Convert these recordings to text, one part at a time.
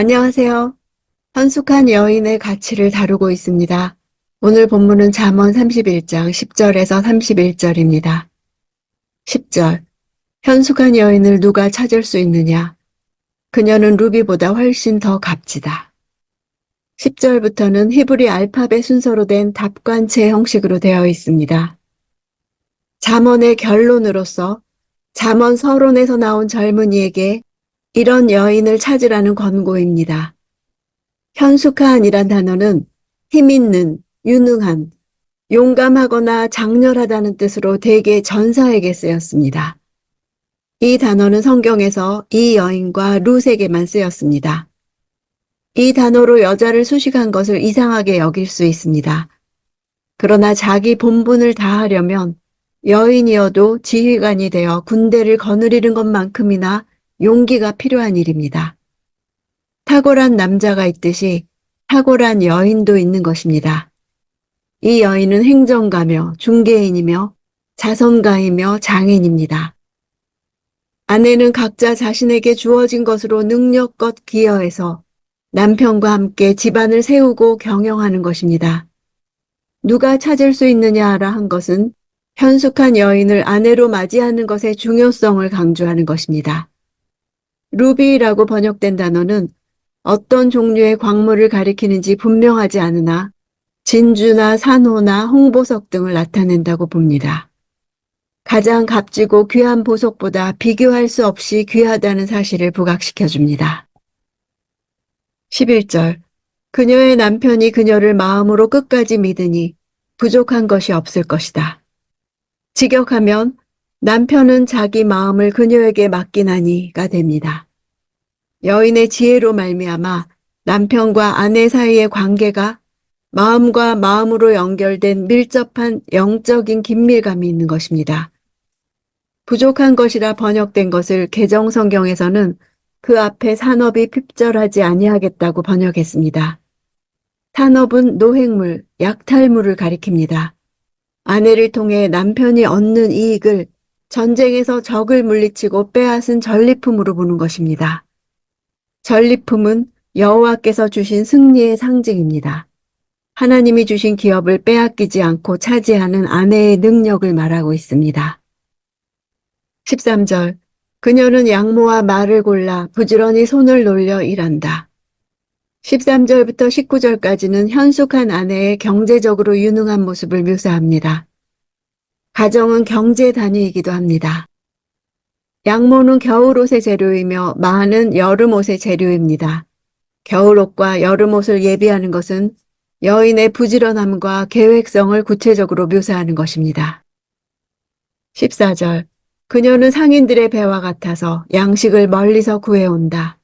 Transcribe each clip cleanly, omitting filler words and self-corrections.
안녕하세요. 현숙한 여인의 가치를 다루고 있습니다. 오늘 본문은 잠언 31장 10절에서 31절입니다. 10절. 현숙한 여인을 누가 찾을 수 있느냐? 그녀는 루비보다 훨씬 더 값지다. 10절부터는 히브리 알파벳 순서로 된 답관체 형식으로 되어 있습니다. 잠언의 결론으로서 잠언 서론에서 나온 젊은이에게 이런 여인을 찾으라는 권고입니다. 현숙한이란 단어는 힘있는, 유능한, 용감하거나 장렬하다는 뜻으로 대개 전사에게 쓰였습니다. 이 단어는 성경에서 이 여인과 룻에게만 쓰였습니다. 이 단어로 여자를 수식한 것을 이상하게 여길 수 있습니다. 그러나 자기 본분을 다하려면 여인이어도 지휘관이 되어 군대를 거느리는 것만큼이나 용기가 필요한 일입니다. 탁월한 남자가 있듯이 탁월한 여인도 있는 것입니다. 이 여인은 행정가며 중개인이며 자선가이며 장인입니다. 아내는 각자 자신에게 주어진 것으로 능력껏 기여해서 남편과 함께 집안을 세우고 경영하는 것입니다. 누가 찾을 수 있느냐라 한 것은 현숙한 여인을 아내로 맞이하는 것의 중요성을 강조하는 것입니다. 루비라고 번역된 단어는 어떤 종류의 광물을 가리키는지 분명하지 않으나 진주나 산호나 홍보석 등을 나타낸다고 봅니다. 가장 값지고 귀한 보석보다 비교할 수 없이 귀하다는 사실을 부각시켜줍니다. 11절. 그녀의 남편이 그녀를 마음으로 끝까지 믿으니 부족한 것이 없을 것이다. 직역하면 남편은 자기 마음을 그녀에게 맡기나니가 됩니다. 여인의 지혜로 말미암아 남편과 아내 사이의 관계가 마음과 마음으로 연결된 밀접한 영적인 긴밀감이 있는 것입니다. 부족한 것이라 번역된 것을 개정성경에서는 그 앞에 산업이 핍절하지 아니하겠다고 번역했습니다. 산업은 노획물, 약탈물을 가리킵니다. 아내를 통해 남편이 얻는 이익을 전쟁에서 적을 물리치고 빼앗은 전리품으로 보는 것입니다. 전리품은 여호와께서 주신 승리의 상징입니다. 하나님이 주신 기업을 빼앗기지 않고 차지하는 아내의 능력을 말하고 있습니다. 13절. 그녀는 양모와 말을 골라 부지런히 손을 놀려 일한다. 13절부터 19절까지는 현숙한 아내의 경제적으로 유능한 모습을 묘사합니다. 가정은 경제 단위이기도 합니다. 양모는 겨울옷의 재료이며 마는 여름옷의 재료입니다. 겨울옷과 여름옷을 예비하는 것은 여인의 부지런함과 계획성을 구체적으로 묘사하는 것입니다. 14절. 그녀는 상인들의 배와 같아서 양식을 멀리서 구해온다.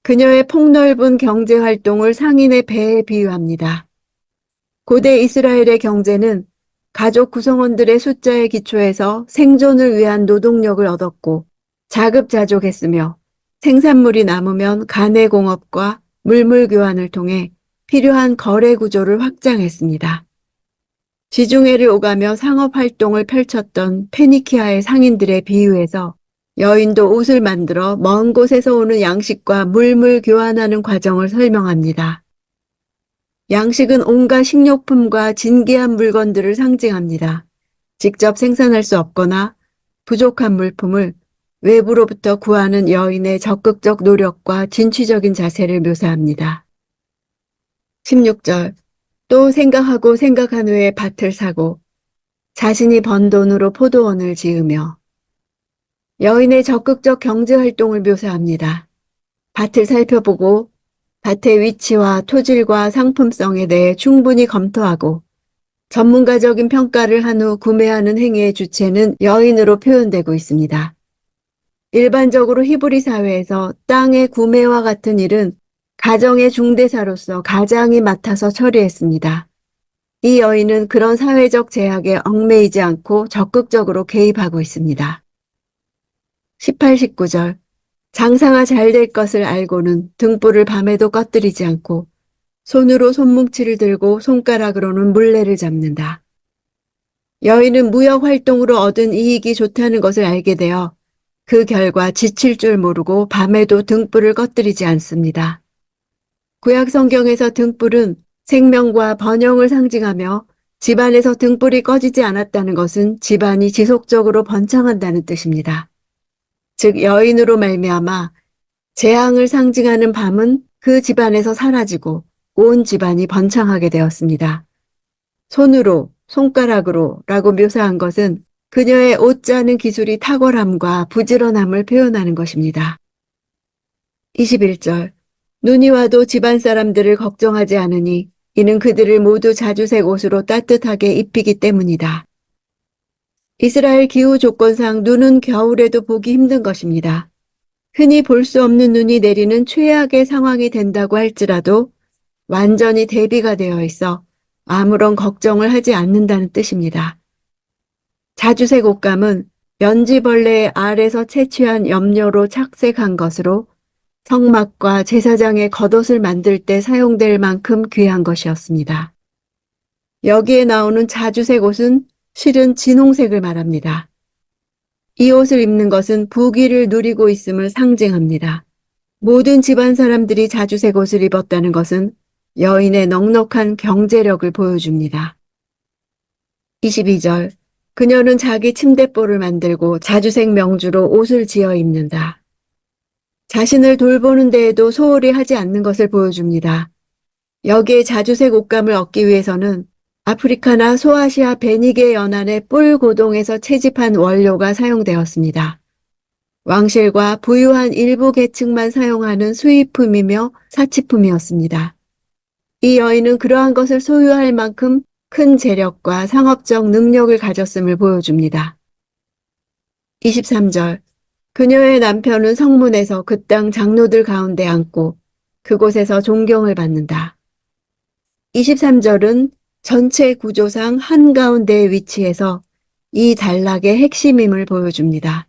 그녀의 폭넓은 경제활동을 상인의 배에 비유합니다. 고대 이스라엘의 경제는 가족 구성원들의 숫자에 기초해서 생존을 위한 노동력을 얻었고 자급자족했으며 생산물이 남으면 가내공업과 물물교환을 통해 필요한 거래 구조를 확장했습니다. 지중해를 오가며 상업활동을 펼쳤던 페니키아의 상인들의 비유에서 여인도 옷을 만들어 먼 곳에서 오는 양식과 물물 교환하는 과정을 설명합니다. 양식은 온갖 식료품과 진귀한 물건들을 상징합니다. 직접 생산할 수 없거나 부족한 물품을 외부로부터 구하는 여인의 적극적 노력과 진취적인 자세를 묘사합니다. 16절. 또 생각하고 생각한 후에 밭을 사고 자신이 번 돈으로 포도원을 지으며 여인의 적극적 경제활동을 묘사합니다. 밭을 살펴보고 밭의 위치와 토질과 상품성에 대해 충분히 검토하고 전문가적인 평가를 한 후 구매하는 행위의 주체는 여인으로 표현되고 있습니다. 일반적으로 히브리 사회에서 땅의 구매와 같은 일은 가정의 중대사로서 가장이 맡아서 처리했습니다. 이 여인은 그런 사회적 제약에 얽매이지 않고 적극적으로 개입하고 있습니다. 18, 19절. 장사가 잘 될 것을 알고는 등불을 밤에도 꺼뜨리지 않고 손으로 손뭉치를 들고 손가락으로는 물레를 잡는다. 여인은 무역 활동으로 얻은 이익이 좋다는 것을 알게 되어 그 결과 지칠 줄 모르고 밤에도 등불을 꺼뜨리지 않습니다. 구약 성경에서 등불은 생명과 번영을 상징하며 집안에서 등불이 꺼지지 않았다는 것은 집안이 지속적으로 번창한다는 뜻입니다. 즉 여인으로 말미암아 재앙을 상징하는 밤은 그 집안에서 사라지고 온 집안이 번창하게 되었습니다. 손으로, 손가락으로 라고 묘사한 것은 그녀의 옷 짜는 기술이 탁월함과 부지런함을 표현하는 것입니다. 21절 눈이 와도 집안 사람들을 걱정하지 않으니 이는 그들을 모두 자주색 옷으로 따뜻하게 입히기 때문이다. 이스라엘 기후 조건상 눈은 겨울에도 보기 힘든 것입니다. 흔히 볼 수 없는 눈이 내리는 최악의 상황이 된다고 할지라도 완전히 대비가 되어 있어 아무런 걱정을 하지 않는다는 뜻입니다. 자주색 옷감은 연지벌레의 알에서 채취한 염료로 착색한 것으로 성막과 제사장의 겉옷을 만들 때 사용될 만큼 귀한 것이었습니다. 여기에 나오는 자주색 옷은 실은 진홍색을 말합니다. 이 옷을 입는 것은 부귀를 누리고 있음을 상징합니다. 모든 집안 사람들이 자주색 옷을 입었다는 것은 여인의 넉넉한 경제력을 보여줍니다. 22절 그녀는 자기 침대볼을 만들고 자주색 명주로 옷을 지어 입는다. 자신을 돌보는 데에도 소홀히 하지 않는 것을 보여줍니다. 여기에 자주색 옷감을 얻기 위해서는 아프리카나 소아시아 베니게 연안의 뿔 고동에서 채집한 원료가 사용되었습니다. 왕실과 부유한 일부 계층만 사용하는 수입품이며 사치품이었습니다. 이 여인은 그러한 것을 소유할 만큼 큰 재력과 상업적 능력을 가졌음을 보여줍니다. 23절 그녀의 남편은 성문에서 그 땅 장로들 가운데 앉고 그곳에서 존경을 받는다. 23절은 전체 구조상 한가운데에 위치해서 이 단락의 핵심임을 보여줍니다.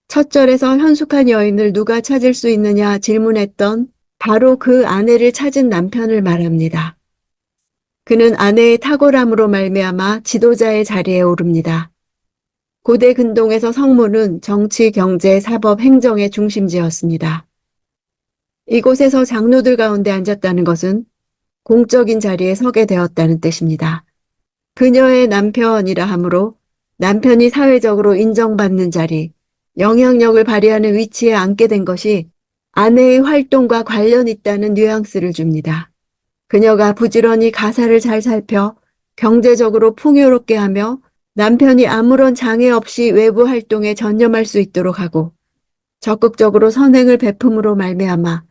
첫 절에서 현숙한 여인을 누가 찾을 수 있느냐 질문했던 바로 그 아내를 찾은 남편을 말합니다. 그는 아내의 탁월함으로 말미암아 지도자의 자리에 오릅니다. 고대 근동에서 성문은 정치, 경제, 사법, 행정의 중심지였습니다. 이곳에서 장로들 가운데 앉았다는 것은 공적인 자리에 서게 되었다는 뜻입니다. 그녀의 남편이라 하므로 남편이 사회적으로 인정받는 자리, 영향력을 발휘하는 위치에 앉게 된 것이 아내의 활동과 관련 있다는 뉘앙스를 줍니다. 그녀가 부지런히 가사를 잘 살펴 경제적으로 풍요롭게 하며 남편이 아무런 장애 없이 외부 활동에 전념할 수 있도록 하고 적극적으로 선행을 베품으로 말미암아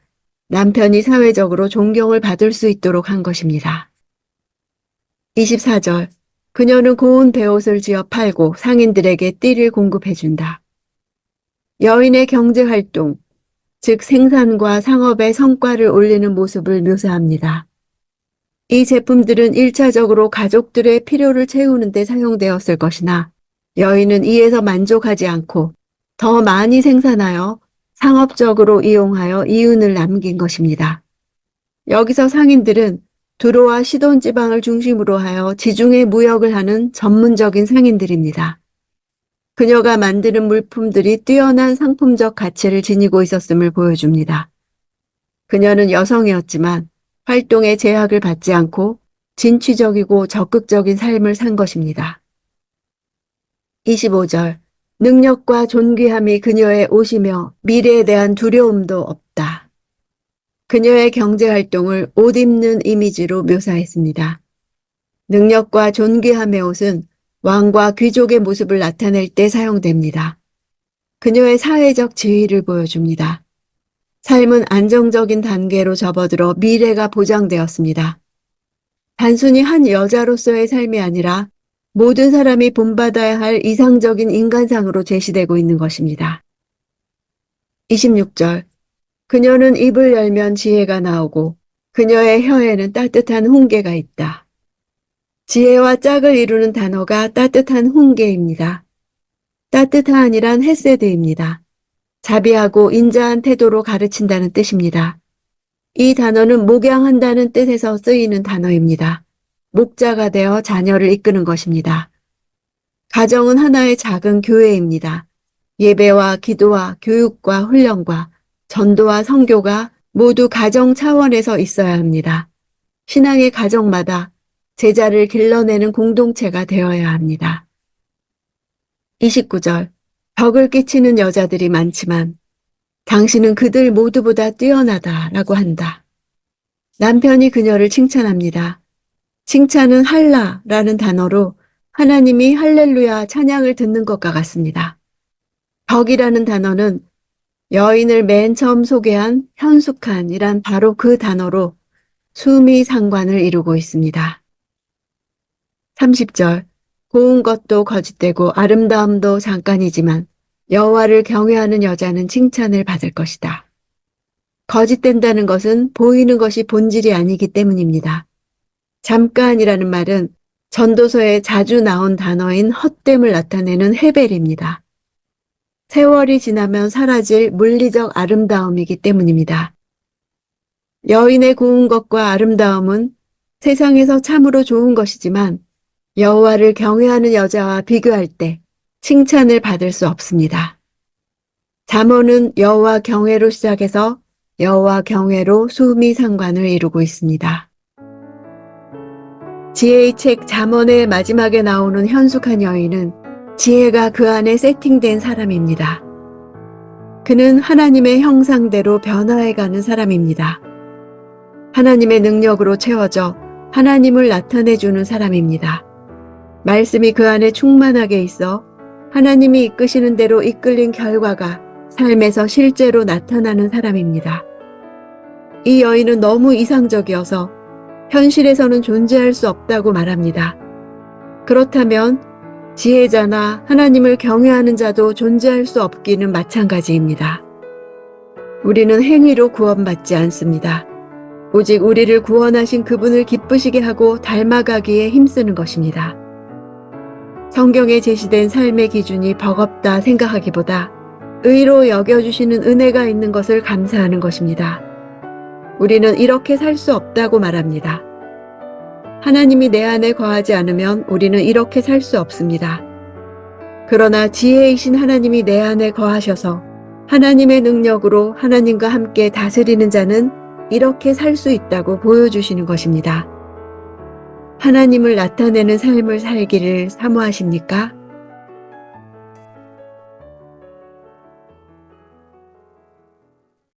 남편이 사회적으로 존경을 받을 수 있도록 한 것입니다. 24절 그녀는 고운 베옷을 지어 팔고 상인들에게 띠를 공급해준다. 여인의 경제활동, 즉 생산과 상업의 성과를 올리는 모습을 묘사합니다. 이 제품들은 1차적으로 가족들의 필요를 채우는 데 사용되었을 것이나 여인은 이에서 만족하지 않고 더 많이 생산하여 상업적으로 이용하여 이윤을 남긴 것입니다. 여기서 상인들은 두로와 시돈 지방을 중심으로 하여 지중해 무역을 하는 전문적인 상인들입니다. 그녀가 만드는 물품들이 뛰어난 상품적 가치를 지니고 있었음을 보여줍니다. 그녀는 여성이었지만 활동에 제약을 받지 않고 진취적이고 적극적인 삶을 산 것입니다. 25절 능력과 존귀함이 그녀의 옷이며 미래에 대한 두려움도 없다. 그녀의 경제활동을 옷 입는 이미지로 묘사했습니다. 능력과 존귀함의 옷은 왕과 귀족의 모습을 나타낼 때 사용됩니다. 그녀의 사회적 지위를 보여줍니다. 삶은 안정적인 단계로 접어들어 미래가 보장되었습니다. 단순히 한 여자로서의 삶이 아니라 모든 사람이 본받아야 할 이상적인 인간상으로 제시되고 있는 것입니다. 26절 그녀는 입을 열면 지혜가 나오고 그녀의 혀에는 따뜻한 훈계가 있다. 지혜와 짝을 이루는 단어가 따뜻한 훈계입니다. 따뜻한이란 헤세드입니다. 자비하고 인자한 태도로 가르친다는 뜻입니다. 이 단어는 목양한다는 뜻에서 쓰이는 단어입니다. 목자가 되어 자녀를 이끄는 것입니다. 가정은 하나의 작은 교회입니다. 예배와 기도와 교육과 훈련과 전도와 선교가 모두 가정 차원에서 있어야 합니다. 신앙의 가정마다 제자를 길러내는 공동체가 되어야 합니다. 29절. 덕을 끼치는 여자들이 많지만 당신은 그들 모두보다 뛰어나다라고 한다. 남편이 그녀를 칭찬합니다. 칭찬은 할라라는 단어로 하나님이 할렐루야 찬양을 듣는 것과 같습니다. 덕이라는 단어는 여인을 맨 처음 소개한 현숙한이란 바로 그 단어로 수미상관을 이루고 있습니다. 30절. 고운 것도 거짓되고 아름다움도 잠깐이지만 여호와를 경외하는 여자는 칭찬을 받을 것이다. 거짓된다는 것은 보이는 것이 본질이 아니기 때문입니다. 잠깐이라는 말은 전도서에 자주 나온 단어인 헛됨을 나타내는 헤벨입니다. 세월이 지나면 사라질 물리적 아름다움이기 때문입니다. 여인의 고운 것과 아름다움은 세상에서 참으로 좋은 것이지만 여호와를 경외하는 여자와 비교할 때 칭찬을 받을 수 없습니다. 잠언은 여호와 경외로 시작해서 여호와 경외로 수미상관을 이루고 있습니다. 지혜의 책 잠언의 마지막에 나오는 현숙한 여인은 지혜가 그 안에 세팅된 사람입니다. 그는 하나님의 형상대로 변화해가는 사람입니다. 하나님의 능력으로 채워져 하나님을 나타내주는 사람입니다. 말씀이 그 안에 충만하게 있어 하나님이 이끄시는 대로 이끌린 결과가 삶에서 실제로 나타나는 사람입니다. 이 여인은 너무 이상적이어서 현실에서는 존재할 수 없다고 말합니다. 그렇다면 지혜자나 하나님을 경외하는 자도 존재할 수 없기는 마찬가지입니다. 우리는 행위로 구원받지 않습니다. 오직 우리를 구원하신 그분을 기쁘시게 하고 닮아가기에 힘쓰는 것입니다. 성경에 제시된 삶의 기준이 버겁다 생각하기보다 의로 여겨주시는 은혜가 있는 것을 감사하는 것입니다. 우리는 이렇게 살 수 없다고 말합니다. 하나님이 내 안에 거하지 않으면 우리는 이렇게 살 수 없습니다. 그러나 지혜이신 하나님이 내 안에 거하셔서 하나님의 능력으로 하나님과 함께 다스리는 자는 이렇게 살 수 있다고 보여주시는 것입니다. 하나님을 나타내는 삶을 살기를 사모하십니까?